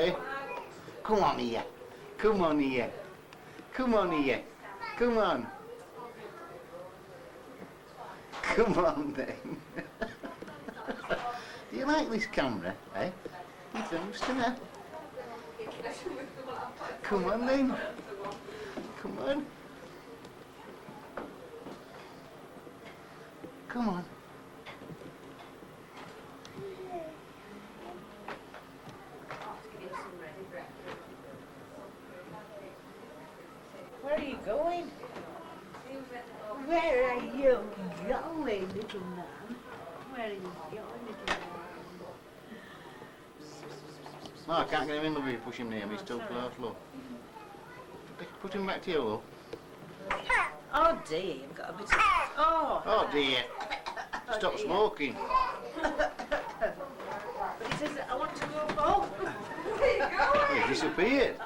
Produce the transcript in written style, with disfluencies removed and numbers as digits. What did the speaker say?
Hey, come on here. Come on here. Come on here. Come on. Come on then. Do you like this camera, eh? You thanks to that. Come on then. Come on. Come on. Where are you going? Where are you going, little man? Where are you going, little man? No, I can't get him in, love, if you push him near me. He's too close, love. Put him back to you, love. Oh dear, you've got a bit of... Oh, Oh dear. Stop dear. smoking. But he says, I want to go home. He disappeared.